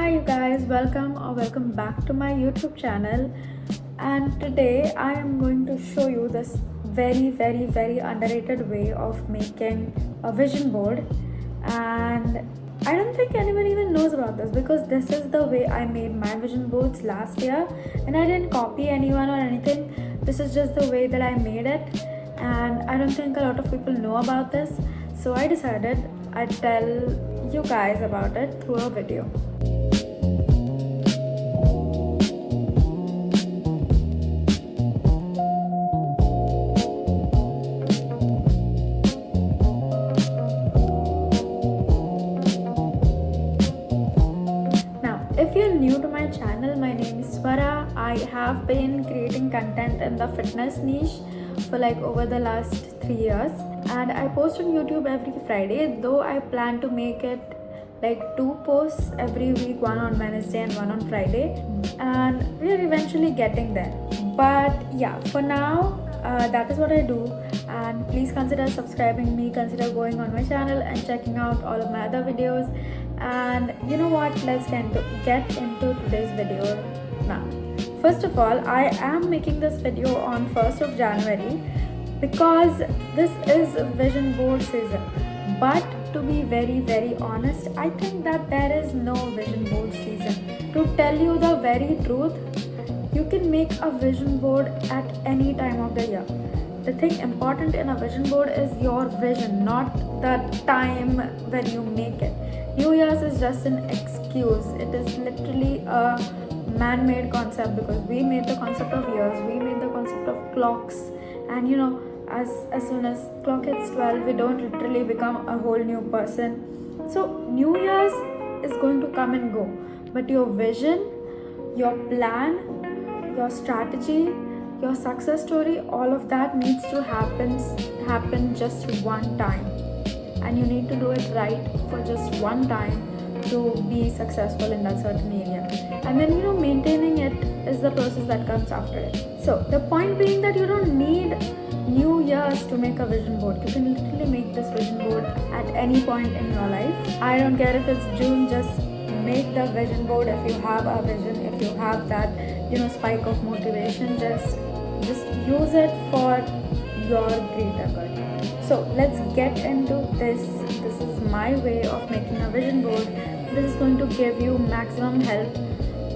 Hi you guys, welcome back to my YouTube channel. And today I am going to show you this very underrated way of making a vision board. And I don't think anyone even knows about this because this is the way I made my vision boards last year, and I didn't copy anyone or anything. This is just the way that I made it, and I don't think a lot of people know about this. So I decided I'd tell you guys about it through a video. Now, if you're new to my channel, my name is Swara. I have been creating content in the fitness niche for like over the last 3 years, and I post on YouTube every Friday, though I plan to make it like 2 posts every week, one on Wednesday and one on Friday, and we are eventually getting there. But yeah, for now, that is what I do. And please consider subscribing me, consider going on my channel and checking out all of my other videos. And you know what, let's get into today's video now. First of all, I am making this video on 1st of January because this is vision board season. But to be very honest, I think that there is no vision board season. To tell you the very truth, you can make a vision board at any time of the year. The thing important in a vision board is your vision, not the time when you make it. New Year's is just an excuse. It is literally a man-made concept because we made the concept of years, we made the concept of clocks, and you know, as soon as clock hits 12, we don't literally become a whole new person. So New Year's is going to come and go, but your vision, your plan, your strategy, your success story, all of that needs to happen just one time, and you need to do it right for just one time to be successful in that certain area. And then maintaining it is the process that comes after it. So the point being that you don't need New Year's to make a vision board. You can literally make this vision board at any point in your life. I don't care if it's June, just make the vision board. If you have a vision, if you have that spike of motivation, just use it for your greater good. So let's get into this. This is my way of making a vision board. This is going to give you maximum help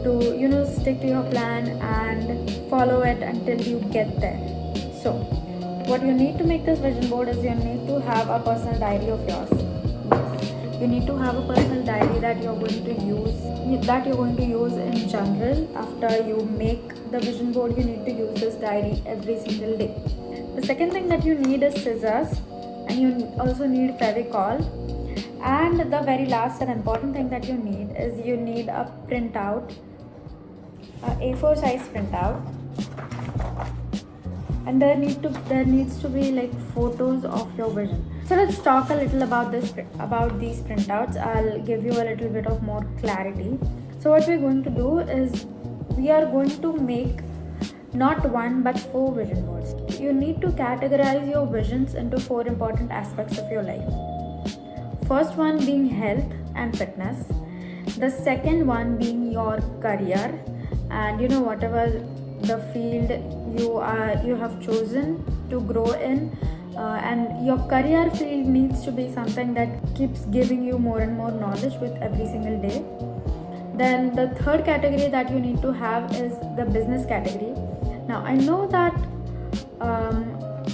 to stick to your plan and follow it until you get there. So what you need to make this vision board is you need to have a personal diary of yours. Yes, you need to have a personal diary that you're going to use in general. After you make the vision board, you need to use this diary every single day. The second thing that you need is scissors, and you also need Fevicol. And the very last and important thing that you need is you need a printout, a A4 size printout, and there needs to be like photos of your vision. So let's talk a little about these printouts. I'll give you a little bit of more clarity. So what we're going to do is we are going to make not one but 4 vision boards. You need to categorize your visions into 4 important aspects of your life. First one being health and fitness. The second one being your career, and whatever the field you have chosen to grow in, and your career field needs to be something that keeps giving you more and more knowledge with every single day. Then the third category that you need to have is the business category. Now I know that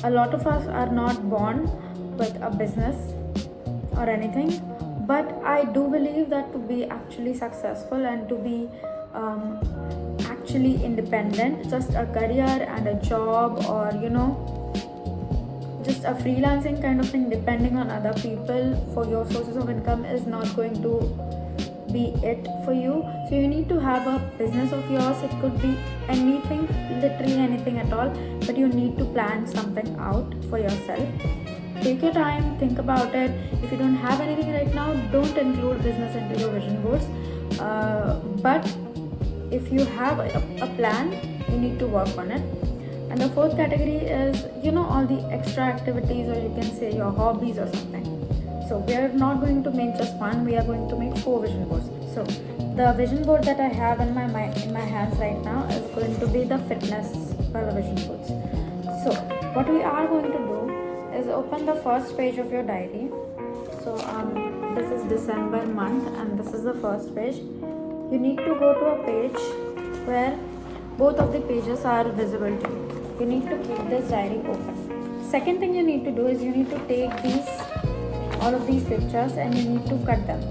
a lot of us are not born with a business or anything, but I do believe that to be actually successful and to be actually independent, just a career and a job, or just a freelancing kind of thing, depending on other people for your sources of income, is not going to be it for you. So you need to have a business of yours. It could be anything, literally anything at all, but you need to plan something out for yourself. Take your time, think about it. If you don't have anything right now, don't include business into your vision boards, but if you have a plan, you need to work on it. And the fourth category is all the extra activities, or you can say your hobbies or something. So we are not going to make just one, we are going to make 4 vision boards. So the vision board that I have in my hands right now is going to be the fitness vision boards. So what we are going to do is open the first page of your diary. So this is December month and this is the first page. You need to go to a page where both of the pages are visible to you. You need to keep this diary open. Second thing you need to do is you need to take all of these pictures and you need to cut them.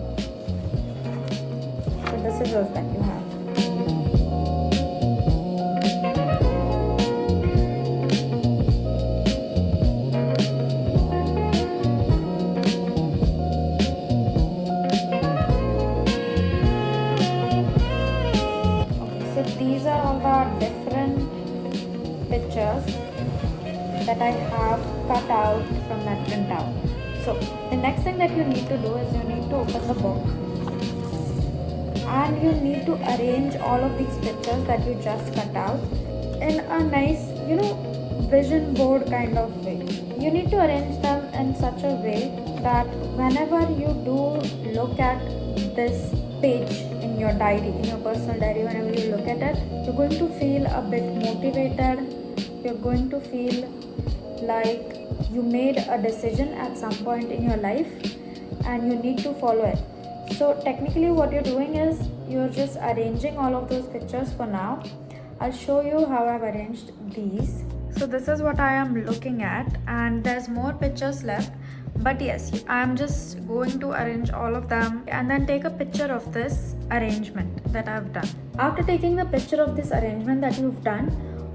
So the scissors that you have. So these are all the different pictures that I have cut out from that printout. So the next thing that you need to do is you need to open the book and you need to arrange all of these pictures that you just cut out in a nice, vision board kind of way. You need to arrange them in such a way that whenever you do look at this page in your diary, in your personal diary, whenever you look at it, you're going to feel a bit motivated. You're going to feel like you made a decision at some point in your life and you need to follow it. So technically what you're doing is you're just arranging all of those pictures for now. I'll show you how I've arranged these. So this is what I am looking at and there's more pictures left, but yes, I am just going to arrange all of them and then take a picture of this arrangement that I've done. After taking the picture of this arrangement that you've done,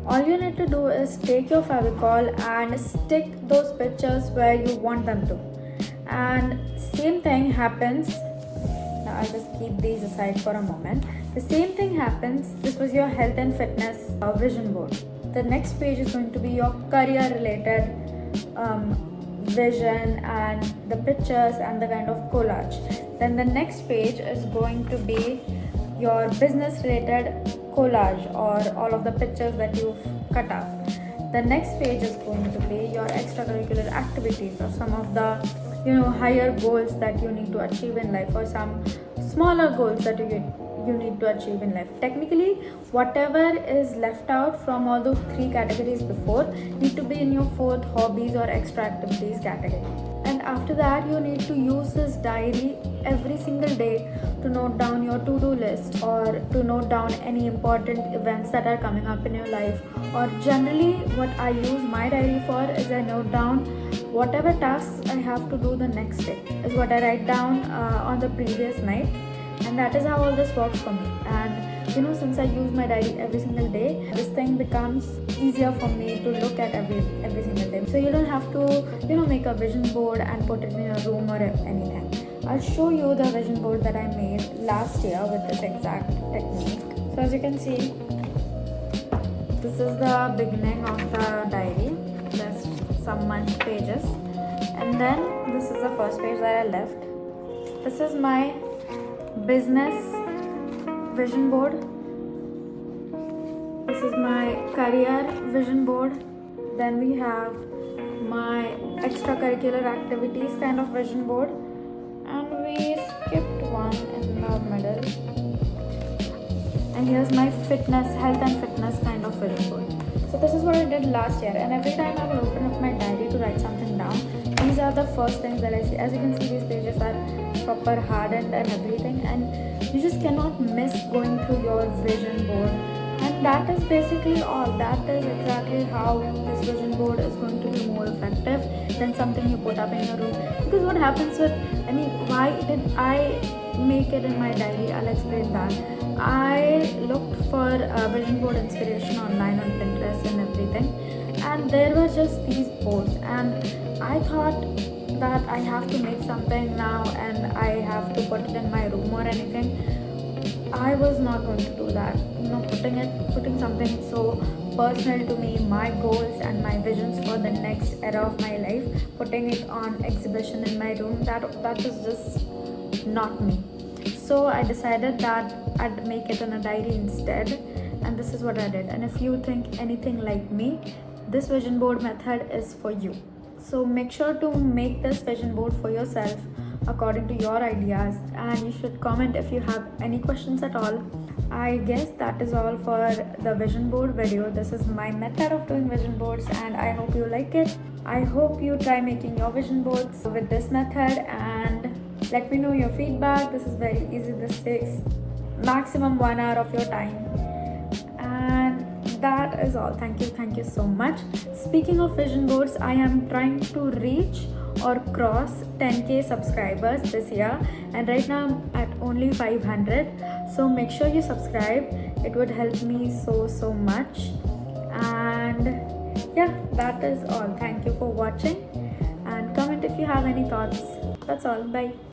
all you need to do is take your Fevicol and stick those pictures where you want them to. And same thing happens. Now I'll just keep these aside for a moment. The same thing happens. This was your health and fitness vision board. The next page is going to be your career related vision and the pictures and the kind of collage. Then the next page is going to be your business related collage or all of the pictures that you've cut out. The next page is going to be your extracurricular activities or some of the higher goals that you need to achieve in life or some smaller goals that you need to achieve in life. Technically, whatever is left out from all those three categories before need to be in your fourth hobbies or extra activities category. And after that, you need to use this diary every single day to note down your to-do list or to note down any important events that are coming up in your life. Or generally, what I use my diary for is I note down whatever tasks I have to do the next day is what I write down on the previous night. And that is how all this works for me. And since I use my diary every single day, this thing becomes easier for me to look at every single day. So you don't have to make a vision board and put it in your room or anything. I'll show you the vision board that I made last year with this exact technique. So as you can see, this is the beginning of the diary. There's some month pages, and then this is the first page that I left. This is my business vision board. This is my career vision board. Then we have my extracurricular activities kind of vision board, and we skipped one in the middle. And here's my health and fitness kind of vision board. So this is what I did last year, and every time I will open up my diary to write something down, these are the first things that I see. As you can see, these pages are proper hardened and everything, and you just cannot miss going through your vision board. And that is basically all. That is exactly how this vision board is going to be more effective than something you put up in your room. Because what happens why did I make it in my diary? I'll explain that. I looked for vision board inspiration online on Pinterest and everything, and there were just these boards, and I thought that I have to make something now and I have to put it in my room or anything. I was not going to do that. Putting something so personal to me, my goals and my visions for the next era of my life, putting it on exhibition in my room, that was just not me. So I decided that I'd make it in a diary instead, and this is what I did. And if you think anything like me, this vision board method is for you. So make sure to make this vision board for yourself according to your ideas, and you should comment if you have any questions at all. I guess that is all for the vision board video. This is my method of doing vision boards, and I hope you like it. I hope you try making your vision boards with this method and let me know your feedback. This is very easy. This takes maximum 1 hour of your time. And that is all. Thank you so much. Speaking of vision boards, I am trying to reach or cross 10k subscribers this year, and right now I'm at only 500. So make sure you subscribe. It would help me so much. And yeah, that is all. Thank you for watching, and comment if you have any thoughts. That's all. Bye.